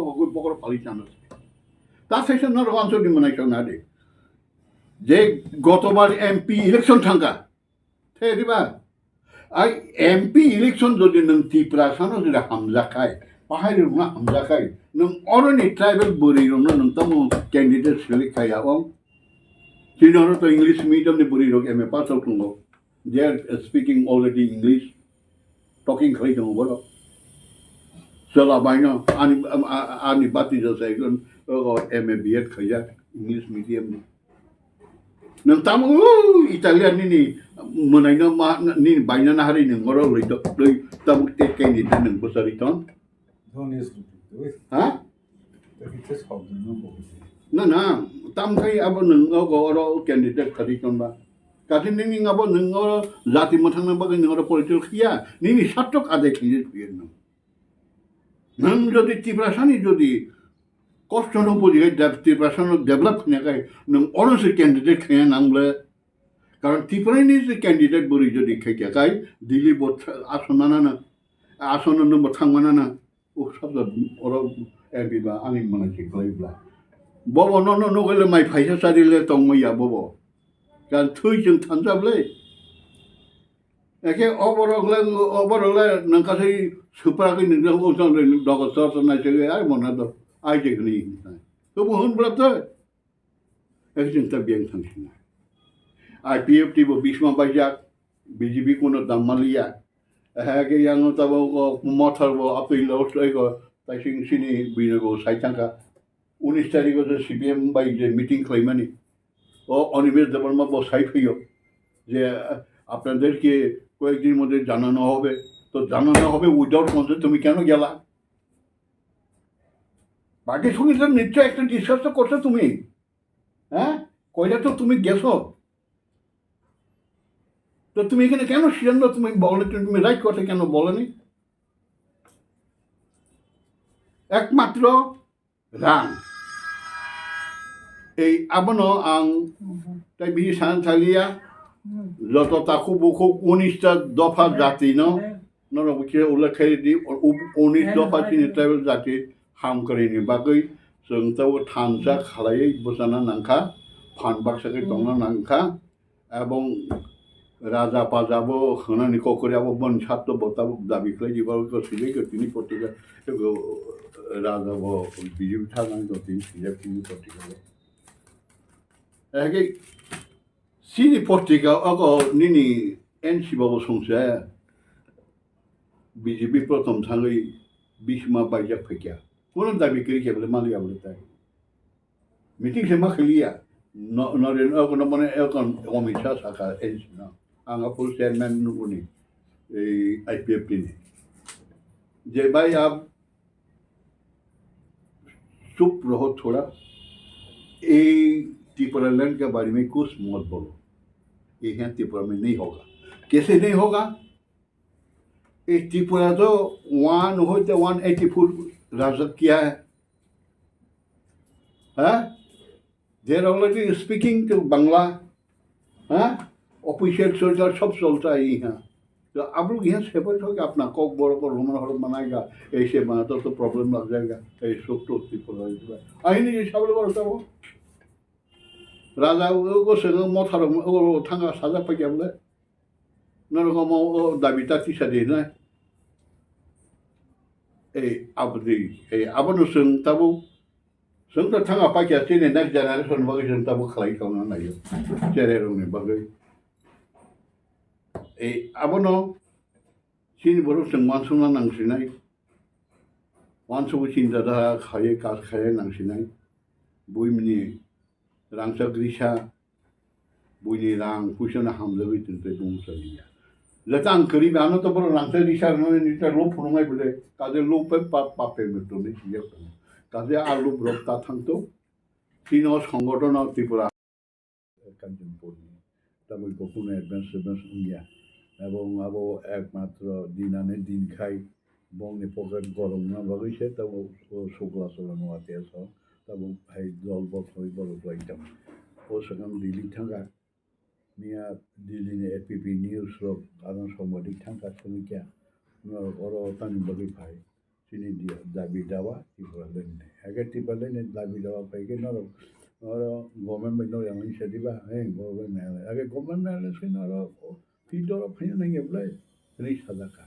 서고 먹으러 빨리 않았어. 다 세션 나로 완전히 문화이 정나리. 제 গতবার MP election থাকা থেরিবা I MP election যদি নং ত্রিপুরা সানো যদি হামজা খায় পাহাড়ি রুমা হামজা খায় নং অরনি ট্রাইবেল বুড়ি রুমা নং তামু ক্যান্ডিডেট সিলেক্ট খায় এবং চিনহর তো ইংলিশ মিডিয়ামনি বুড়ি রোগ এম এ পাস আউট দङ দে আর স্পিকিং অলরেডি ইংলিশ টকিং খাই দङ বড় চলা বাইনো আনি বাতি যাচ্ছে একজন এম এ বি এড খাইয়া English medium nang tamu Italian ni menai na ni baina na hari nang ngoro loi loi tamu tek ni nang bosariton ha na tam kai abo nang oro candidate khariton ba kasi ni abo nang oro jati mathang na ba nang oro political khia ni satok ade khije piyen nang jodi tiprasani jodi কষ্টন উপযোগী ত্রিপুরার develop নেকাই নং অনসে candidate খেয়ে নামলে কারণ ত্রিপুরানি যে candidate বলি যদি খেয়ে খাই দিল্লি আসন না আসন নম্বর থাকমানা না ও সব ওরা এমপি বা আমি মনে খাইब्ला বব নগলে মাই ফাইসা চারিলে তংমইয়া বব কারণ থুইजों थानजाबले একে অবরগলে নংকাসै সুপারাखै नोंजों ओजों दगस नायसै आइ मना the ai jadi ni, tu mohon berapa? Ekjen tak biang tangkina. IPFT bo Bisma Bajak, BJP kono Damalia. Ke yang tahu ko motor bo apil los ko, tasing sini bina bo saitangka. 19 তারিখ ko CPM by je meeting klaimani. O Animesh Debbarma bo সাইফিও যে আপনাদেরকে কয়েকদিন মধ্যে জানানো হবে তো জানানো হবে উইদাউট মধ্যে তুমি কেন গেলা পার্টির সঙ্গে তো নিশ্চয় একটা ডিসকাস তো করছো তুমি হ্যাঁ কইলা তো তুমি গেছো তো তুমি এখানে কেন সিদ্ধান্ত তুমি বলে তুমি রাইট কথা কেন বলনি একমাত্র রাং এই আবনো আং তাই বিজি সান থালিয়া যত তাকু বুকু 19টা দফা জাতি নরবুকে উল্লেখ করে দি 19 দফা চিনি ট্রাইবেল জাতি हामकरिनि बागै जों ताव थानजा खालायै बसाना नांखा फान बाक्साखै दंना नांखा এবং রাজা পাজাবো খানানি ককরিয়াবো বন ছাত্র বতাবো দাবি খাই দিবাবো তো সিজে তিনি পত্রিকা রাজাবো বিজেপি থানায় তো তিনি সিজে তিনি পত্রিকা একে সিনি পত্রিকা অগ নিনি এনসি বাবো সংসে বিজেপি প্রথম থাঙ্গै বিসমা বাইজা ফেকিয়া কোনো দাবি করি কেবল মালিয়া বলে তাই মিটিং সে মা খেলিয়া নরেন এখন মানে এখন অমিতা শাখা এনসি না आंहा फुल चेयरमैन नुनी IPFT ने जे भाई आप चुप रहो थोड़ा ये त्रिपुरा लैंड के बारे में कुछ मत बोलो ये यहाँ त्रिपुरा में नहीं होगा कैसे नहीं होगा ये त्रिपुरा तो 180 फुट राजक किया है they are already speaking to Bangla official soldier सब चलता है यहाँ तो आप लोग यहाँ सेपरेट होकर अपना कोकबोरक और रोमन हॉल बनाएगा ऐसे बना तो प्रॉब्लम लग जाएगा ऐसे सब तो आई नहीं सब लोग बोलता वो राजा को संग मोथार थांगा साजा पाइया बोले नरकम दाबिता तीसा देना अब जों ताबो जों तो थांगा पाइया चेने नेक्स्ट जेनेरेशन बागै जों ताबो खालामना नायो जेनेरेशननि बागै आबनो सिनि बर' जों मानसुना नांसिनाय मानसुबो सिन्ता खाये काज खाये नांसिनाय बुइमनि रांसा ग्रिसा बुइनि रां कुइसना हामजोबै तिनते बुंसलिया लतां करी बानो तो बर रांसा ग्रिसा नने निता लो फुरमाय बले काजे लो पे पापे मेतो नि सिया काजे आलु ब्रक्ता थांतो सिनो संगठन त्रिपुरा कांचनपुरनि ताबो कोकुने एडभान्स इंडिया এবং আবো একমাত্র দিন আনে দিন খাই বংনি পকেট গরম না বাগৈছে তাও শুক্লা চলানো আতে আস তাও ভাই জল বছর বড় লাইতাম ও সেখান দিল্লি থাকা নিয়া দিল্লি এপিপি নিউজ রক আদান সাংবাদিক থাকা শ্রমিকা ওরা তানি বাগৈ ভাই sini dia dabi dawa Tipraha agar Tipraha dabi dawa pakai noro government no yang inisiatif government agar government sini noro video punya nanya boleh ini sadaka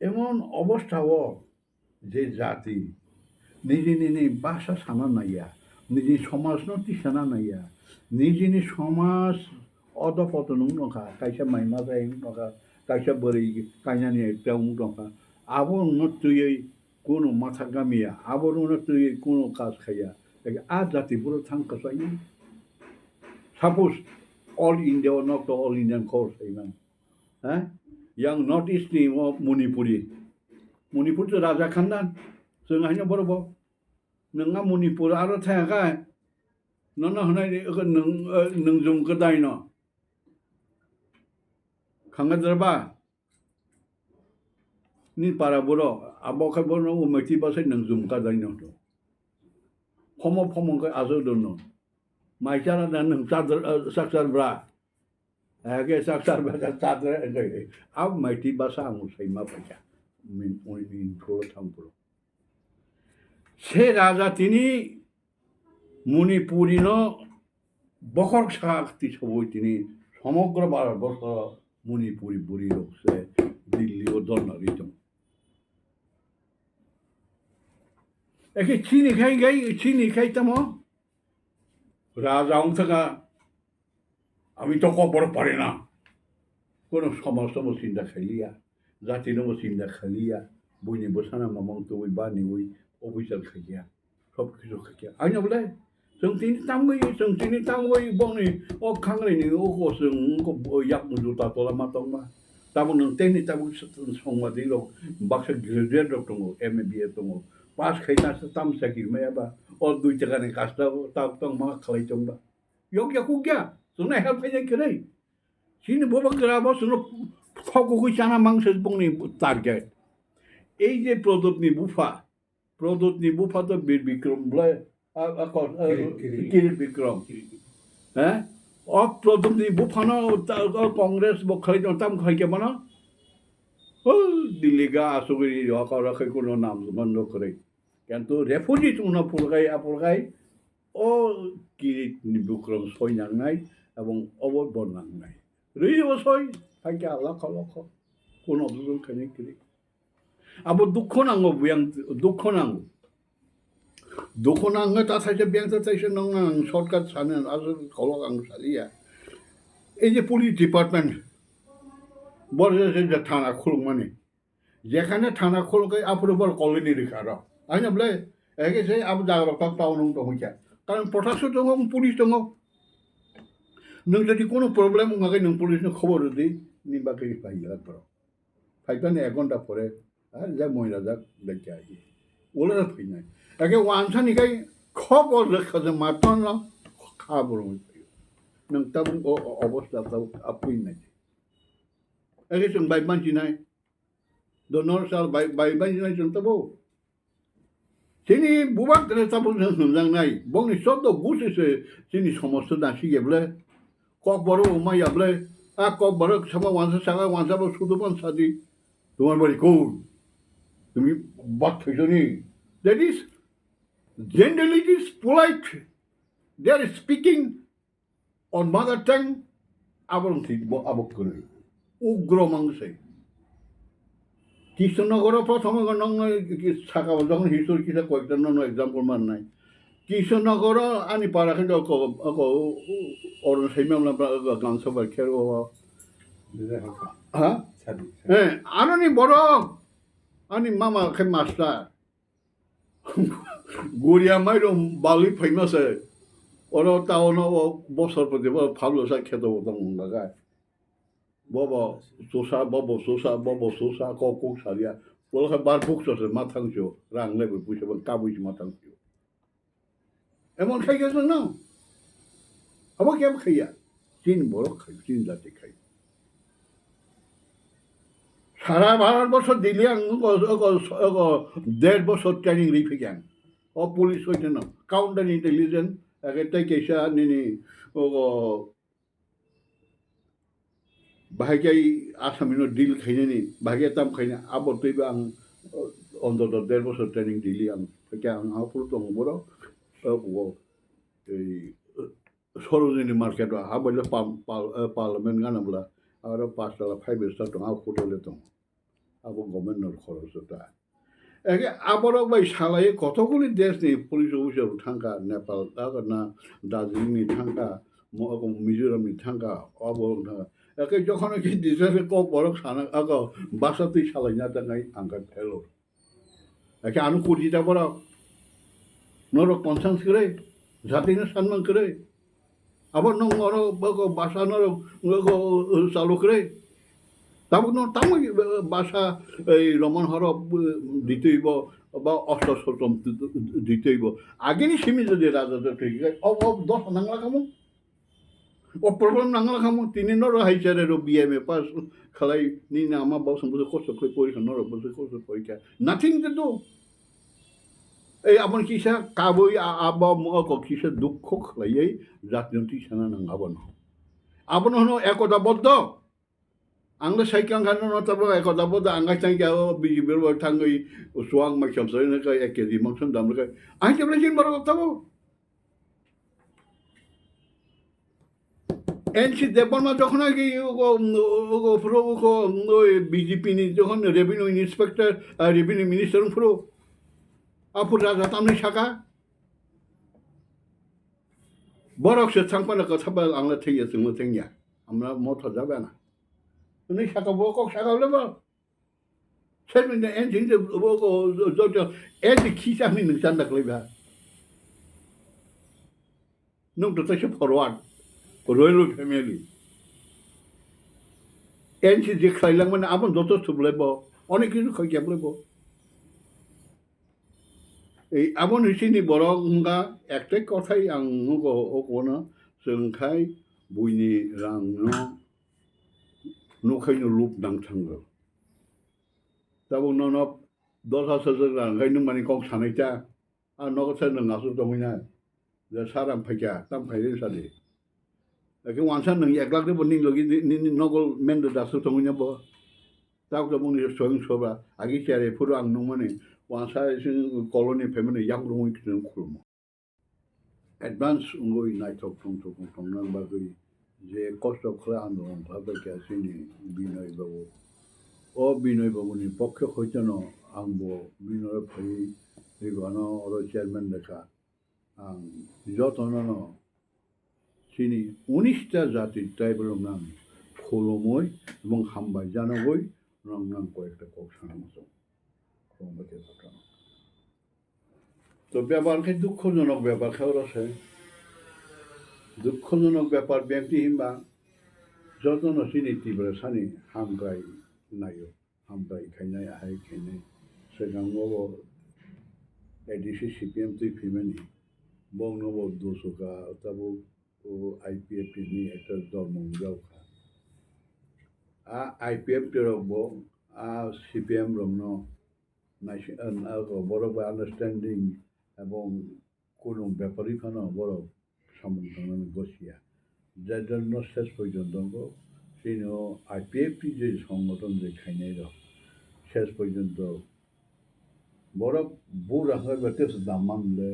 এমন অবস্থাও যে জাতি নিজে ভাষা সানা নাইয়া নিজে সমাজ নতি সানা নাইয়া নিজে সমাজ অধপতন নখা কাইসা মাইমা যায় নখা কাইসা বरै কাইনানি একটা নখা আবর নতুই কোনো মাথা গামিয়া আবর নতুই কোনো কাজ খাইয়া আর জাতিপুরো থাঙ্কা চাই suppose all India not all Indian course এইমান হ্যাঁ yang North East ni Manipuri. Manipur tu Raja Khandan. Sengahnya berapa? Nengah Manipur ada thaya kai. Nona hanai neng jung kedai no. Khangat derba. Ni para boro. Abo kai boro umati basai neng jung kedai no tu. Pomo kai aso dono. Mai cara dan neng saksar bra. Agar saksar baca sadar agar, ab mati bahasa musai ma baca, min thoro thampuro. Se raja tini Manipuri no bokor sakti saboi tini samogra bharotbosho Manipuri buri rokse Delhi o donna ritom. Eke chini khai tamo raja Wngkha আমি তো কবর পারি না কোনো সমস্ত চিন্তা খাইলিয়া জাতি নব চিন্তা খাইলিয়া বইনি বসানা মামাং তো ওই বানি ওই অফিসার খাইয়া সব কিছু খাইয়া আইনা বলে जों दिनै तामगै बंनि ओ खांग्रायनि ओ जों याक मुजु तातला मा दंबा ताबो नों तेनि ताबो संमादि दं बाक्सा ग्रेजुएट दं एमबिए दं पास खाइनासो ताम साखि मायाबा ओ 2 टाकानि कास्टा ताब दं मा खालाय दंबा यक याकुग्या जोंना हेल्प फैनाय खोरै सिनि Bubagra बसनो फगुगै जाना मांसो बंनि टारगेट এই যে প্রদত্তনি বুফা তো বীর বিক্রম বলে কিরিট বিক্রম হ্যাঁ অফ প্রদত্তনি বুফানো কংগ্রেস বখাই তাম খাইকে মানা দিল্লিগা আসুগিরি রাখে কোনো নাম বন্ধ করে কিন্তু রেফুজি উনা পুরগাই ও কিরিট বিক্রম সই নাংনাই এবং অবর নাংনাই রই সই খাইকে লক্ষ কোনো অভিযোগ খানি কিরিট আবার দুঃখ নাঙ্গো দুঃখ নাঙ্গো তা থাইছে ব্যাংক থাইছে নং সরকার সানে আসলে খলক আং সালিয়া এই যে পুলিশ ডিপার্টমেন্ট বড় যে থানা খুলুক মানে যেখানে থানা খুলুক আপনার কলোনি রেখা র আইনা বলে একে সে আবার জাগ্রত টাউন হইয়া কারণ প্রশাসন দङ পুলিশ দङ नों যদি কোনো প্রবলেম হঙাকে নং পুলিশनो খবর দি নিবাকে পাইয়া পড়ো ফাইবানে 1 ঘন্টা পরে আর যা মহিলা যা দেখে আই ওলা ফিনাই একে ওয়ানসানিকাই খবর রেখাজে মাতন না খাবর হই নং তাব অবস্থা তাব আপুই নাই একে সং বাই মানছি নাই দনর সাল বাই নাই জন্তবো তিনি Bubagra তাবো সংজাং নাই বংনি সদ্দ গুছিছে তিনি সমস্ত দাসি গেবলে Kokborok মাইয়া বলে Kokborok sama ওয়ানসা সুদপন সাদি তোমার বাড়ি কোন তুমি বাদ খাইছো নি that is generally it is polite they are speaking on mother tongue আবরণ ঠিক আবক করে উগ্র মাংসে কৃষ্ণনগর প্রথমে থাকা যখন হিস্টোরি কিনা কয়েকটা নন এক্সাম্পল মান নাই কৃষ্ণনগর আনি পারাখে অরুণ সাইমামলা গানসা বাখ্যার হ্যাঁ আনি বড় আনি মামা খে মাস্টার গড়িয়া মাইরম বালি ফাইমাসে ওরা টাউনাव বছর প্রতি ফাবলসা খেত দं লাগায় ববা sosa kok salia boleh bar buksos matang jo rang level puisa ban kabuis matang jo emon khai gesa na aba kem khaya tin borok khai tin jati khai সারা ভারতবর্ষ দিল্লি দেড় বছর ট্রেনিং রিফি গ্যাং ও police হইতে না counter intelligence একটাই কেসা নিনি bahagia Asamino deal kainani bahagia tam kaina abot tu ang on the there was a training deal ang kaya ang hapur to ngoro wo sorozini market wa habala parliament ngana bla ara pasala 5 star to ha photo le to abo governor খরচ তা একে আবারও ভাই সালাই কতগুলি দেশ নেই police officer থাকা নেপাল না দার্জিলিংনি থাকা মিজোরামনি থাকা অবরং থাকা একে যখন কি দেশের বড় সানা আগ বাসাতেই সালাই না থাকাই আঙ্কা ফেলো একে আনু কুড়িটা বড় নর কনসান্স করে জাতিনো সম্মান করে আবার নং বাসা নর চালু করে তারপর তাম বাসা এই রমন হরফ দিতেইব বা অষ্টম দিতেইব আগেনি সিমি যদি রাজা ঠিক দশ নাংলা খামো ও প্রবলেম নাংলা খামো তিনি নর হাইচারে বিএমএ পাস খালাই নি না আমার বসে বসে কষ্ট করে পরীক্ষা নর বসে কষ্ট পরীক্ষা নাথিং তো এই আপন কিসা কাবই আবা কিসা দুঃখ খালাই জাতীয় টিসানা নাঙ্গাবন আপন হনো একতাবদ্ধ Angga saikang kanon no tabo eko tabo da angga cang kau biji biru tanggui suang macam saya nak ekedi maksud dalam mereka. Angga belajar baru tabo. NC depan mah jokna ki ugo pro ugo BJP ni jokna revenue inspector revenue minister pro. Apur raja tamne shaka. Borok se cangpan nak tabo angga tiya semua tingya. Amra motor jaga na. Ini saka bokok saka leba. Saya minta engine je bokok jojo engine kisah ni nungsan dak leba. Nung tu tak forward. Royal family. Engine je kailang mana apa jojo tu leba. Onek itu kau kiam leba. Abon sini borok enggak ektek kotai yang nguko okona sengkai bunyi rang no. Nukaino loop dang tango. Tabo no 10,000 rang kaino mani kong sanai cha. No sa nang asu tomina. Da saram phaja tam phaire sade. Lagi wansan nang eklak de boning logi ni nogol mendo da su tomina bo. Tao ko moni soing soba agi chere puru ang no mani wansa sin colony family yang rung kin khulmo. Advance ngoi nai tok tong nang ba goi যে কষ্ট করে আন্দোলন ভাবে গেছিনি বিনয় বাবু ও বিনয় বাবুনি পক্ষে হইতেন আংবো বিনয় ভাই এই গণ ওর চেয়ারম্যান লেখা আং যতন চিনি 19টা জাতির ট্রাইবেল নাম খোলমই এবং হামবাই জানাবই রং নাম কয়েকটা কক সানামতো কমবাকে ঘটনা তো ব্যাপারকে দুঃখজনক ব্যাপার খেয়াল আছে দুঃখজনক ব্যাপার ব্যক্তি হিমবা যতন চিনি তীব্র সানি হামগাই নাইও হামগাই খাইনাই আহাই খাইনাই সেগাঙ্গব এডিসি সিপিএম তুই ফিমেনি বংনব দোসকা তাবো ও আইপিএফ নি একটা ধর্ম যাওখা আইপিএফ রব সিপিএম রংন বড় আন্ডারস্ট্যান্ডিং এবং কোনো ব্যাপারী খানো বড় সম্বন্ধ বসিয়া যার জন্য শেষ পর্যন্ত সেই আইপিএফটি যে সংগঠন যে খাইনাই শেষ পর্যন্ত বড় বুড়া হয়ে বেটেস দাম মানলে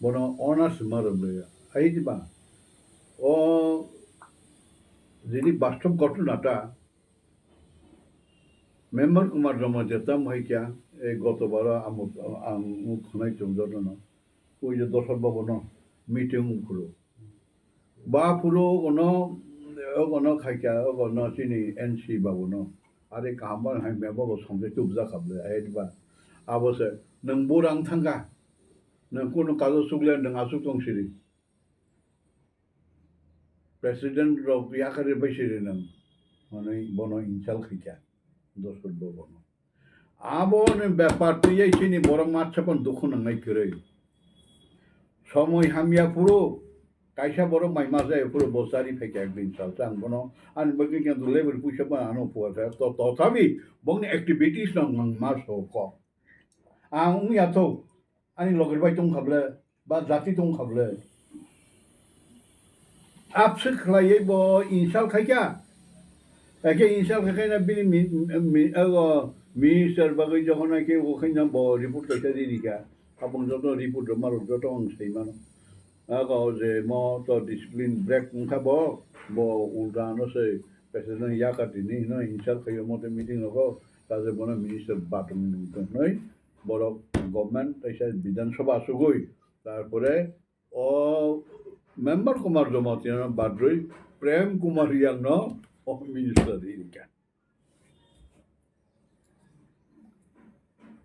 বড় অনার্স মারলে এই দিবা ও যিনি বাস্তব ঘটনাটা মেম্বার কুমার জমা যেতাম হইকা এই গতবার আমুক খনাই চৌধুরী ওই যে দশর ভবন মিটিং পুরো বা পুরো কোনো খাইকা কোনো চিনি এনসি বাবু ন আরে কাহাবার হাই মেবাবো সঙ্গে চুপজা খাবলে আইবা আবসে নং বুরাং থাঙ্গা নং কোনো কাজও সুগলে নং আসুক দংসিরি প্রেসিডেন্ট রব ইয়াকারে বাইসিরি নং মানে বন ইনসাল খাইকা দশর ভবন আবো ব্যাপার তুই চিনি বড় মাছ ছাপন দুঃখ নাঙ্গাই করে সময় হামিয়া পুরো কাইসা বড় মাই মাঝে পুরো বসারি ফেকে একদিন চালছে আং বনো আন বগে কিন্তু লেভেল পুষে বা আনো পোয়াছে তো তথাপি বংনি অ্যাক্টিভিটিস নং মাস ক আং উইয়াত আনি লগের বাই দं খাবলে বা জাতি দं খাবলে আপসে খাইয়ে ব insult খাইকা Eke insal kakay na minister bagay joko na ke wakay na bo report ka diri ka. Kapag joto report maro joto ang say mano. Ako je mo to discipline break Wngkha bo ulta no say president yakati ni no insal kayo mo te meeting ako kaje bona minister batum ni to noi বড় government এসে বিধানসভা আসুগই তারপরে ও member Kumar জমাতি বাদ্রই প্রেম Kumar young ও minister Erica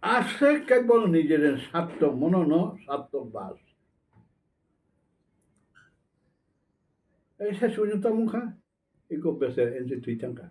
আসে কেবল নিজের স্বার্থ মনন স্বার্থক বাস এই শেষ পর্যন্ত মুখা ইকো বেসের এনসি তুই চাঙ্কা